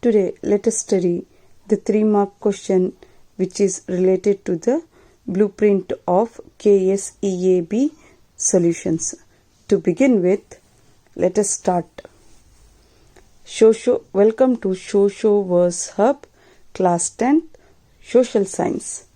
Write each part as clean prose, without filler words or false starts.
Today, let us study the 3-mark question which is related to the blueprint of KSEAB solutions. To begin with, let us start. Socio, welcome to Socio Verse Hub, Class 10, Social Science.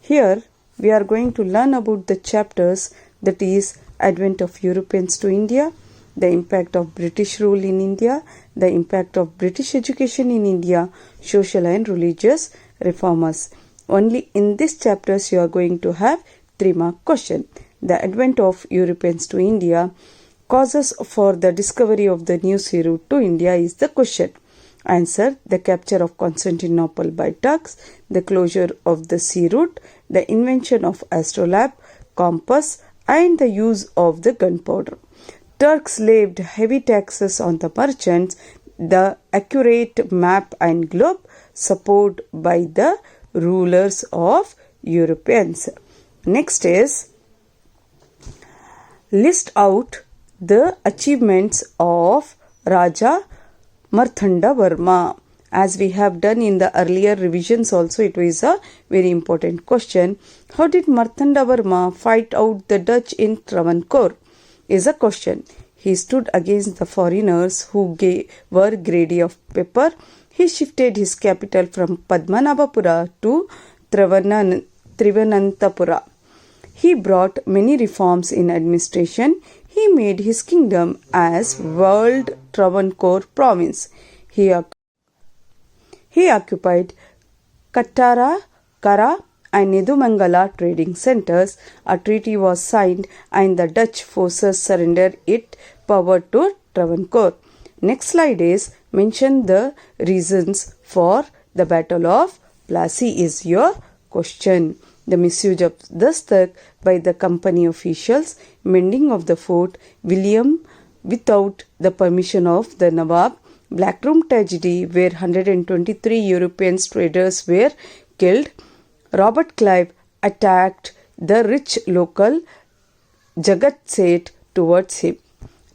Here, we are going to learn about the chapters that is Advent of Europeans to India, the impact of British rule in India, the impact of British education in India, social and religious reformers. Only in these chapters you are going to have 3-mark question. The advent of Europeans to India, causes for the discovery of the new sea route to India is the question. Answer: the capture of Constantinople by Turks, the closure of the sea route, the invention of astrolabe, compass, and the use of the gunpowder. Turks laid heavy taxes on the merchants, the accurate map and globe supported by the rulers of Europeans. Next is list out the achievements of Raja Marthanda Varma. As we have done in the earlier revisions also, it was a very important question. How did Marthanda Varma fight out the Dutch in Travancore? Is a question. He stood against the foreigners who were greedy of pepper. He shifted his capital from Padmanabhapura to Trivanantapura. He brought many reforms in administration. He made his kingdom as World Travancore province. He occupied Kattara, Kara, and Nedumangala trading centers. A treaty was signed and the Dutch forces surrendered its power to Travancore. Next slide is mention the reasons for the Battle of Plassey is your question. The misuse of dastak by the company officials, mending of the fort, William without the permission of the Nawab, Blackroom tragedy where 123 European traders were killed, Robert Clive attacked the rich local Jagat Seth towards him.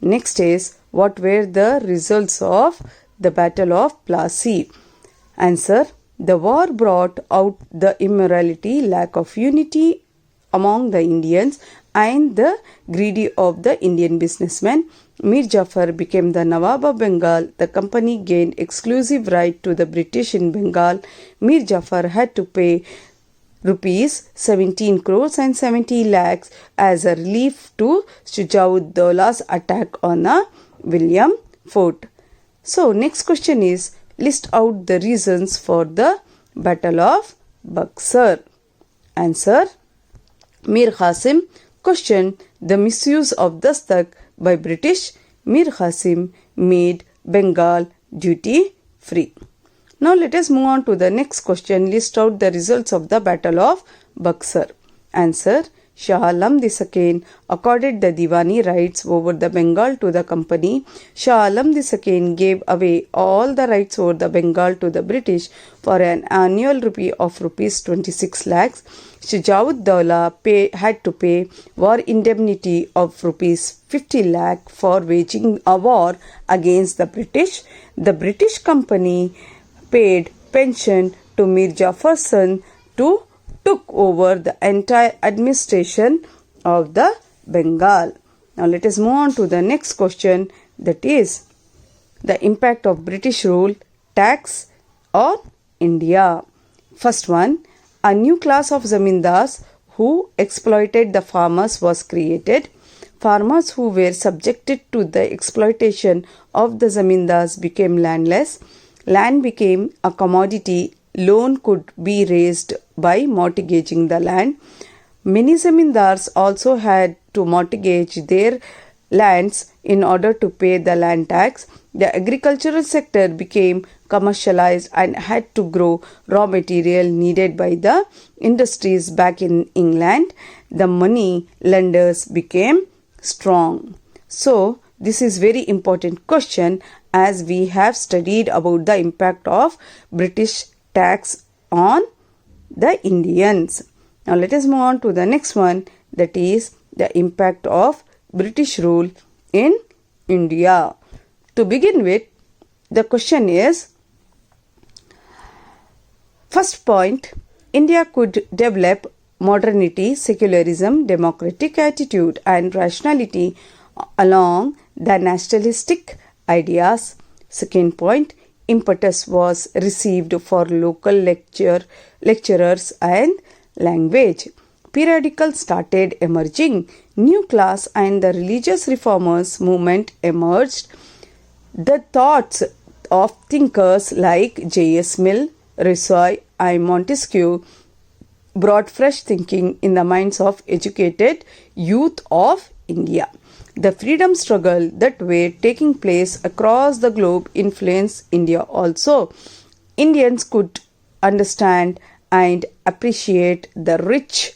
Next is what were the results of the Battle of Plassey? Answer: the war brought out the immorality, lack of unity among the Indians, and the greed of the Indian businessmen. Mir Jafar became the Nawab of Bengal. The company gained exclusive right to the British in Bengal. Mir Jafar had to pay rupees 17 crores and 70 lakhs as a relief to Shujauddaulah's attack on a William fort. So next question is list out the reasons for the Battle of Buxar. Answer: Mir Qasim questioned the misuse of dastak by British. Mir Qasim made Bengal duty free. Now let us move on to the next question. List out the results of the Battle of Buxar. Answer: Shah Alam II accorded the Diwani rights over the Bengal to the company. Shah Alam II gave away all the rights over the Bengal to the British for an annual rupee of rupees 26 lakhs. Shujauddaulah had to pay war indemnity of rupees 50 lakh for waging a war against the British. The British company paid pension to Mir Jafar's son to took over the entire administration of the Bengal. Now let us move on to the next question, that is the impact of British rule tax on India. First one, a new class of zamindars who exploited the farmers was created. Farmers who were subjected to the exploitation of the zamindars became landless. Land became a commodity. Loan could be raised by mortgaging the land. Many zamindars also had to mortgage their lands in order to pay the land tax. The agricultural sector became commercialized and had to grow raw material needed by the industries back in England. The money lenders became strong. So, this is very important question as we have studied about the impact of British tax on the Indians. Now let us move on to the next one, that is the impact of British rule in India. To begin with, the question is First point, India could develop modernity, secularism, democratic attitude and rationality along the nationalistic ideas. Second point, impetus was received for local lecturers and language. Periodicals started emerging. New class and the religious reformers movement emerged. The thoughts of thinkers like J.S. Mill, Rousseau and Montesquieu brought fresh thinking in the minds of educated youth of India. The freedom struggle that were taking place across the globe influenced India also. Indians could understand and appreciate the rich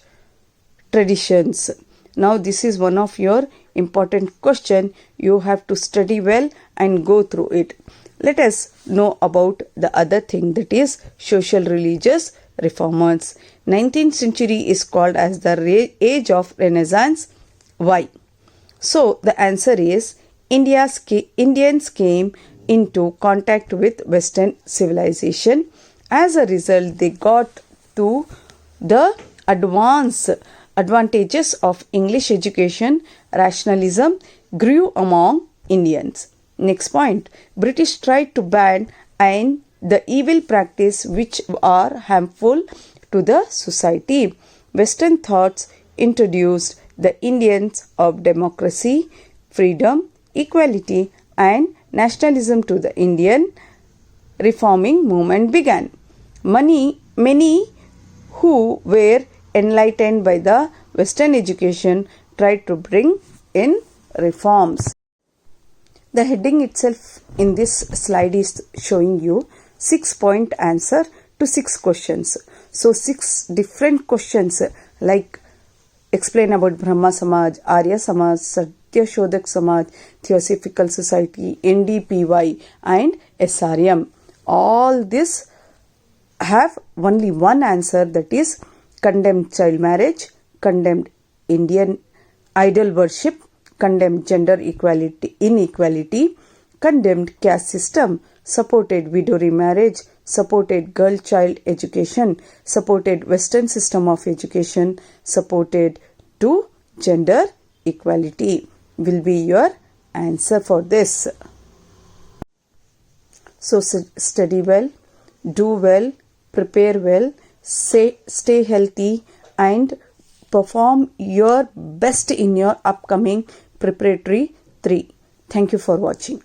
traditions. Now this is one of your important question. You have to study well and go through it. Let us know about the other thing, that is social religious reformers. 19th century is called as the age of Renaissance. Why? So the answer is Indians came into contact with Western civilization. As a result, they got to the advantages of English education. Rationalism grew among Indians. Next point, British tried to ban and the evil practice which are harmful to the society. Western thoughts introduced the Indians of democracy, freedom, equality and nationalism to the Indian reforming movement began. Many who were enlightened by the Western education tried to bring in reforms. The heading itself in this slide is showing you 6-point answer to 6 questions. So 6 different questions like explain about Brahma Samaj, Arya Samaj, Satya Shodhak Samaj, Theosophical Society, NDPY and SRM. All this have only one answer, that is condemned child marriage, condemned Indian idol worship, condemned gender inequality, condemned caste system, supported widow remarriage, supported girl-child education, supported Western system of education, supported to gender equality will be your answer for this. So study well, do well, prepare well, stay healthy and perform your best in your upcoming preparatory 3. Thank you for watching.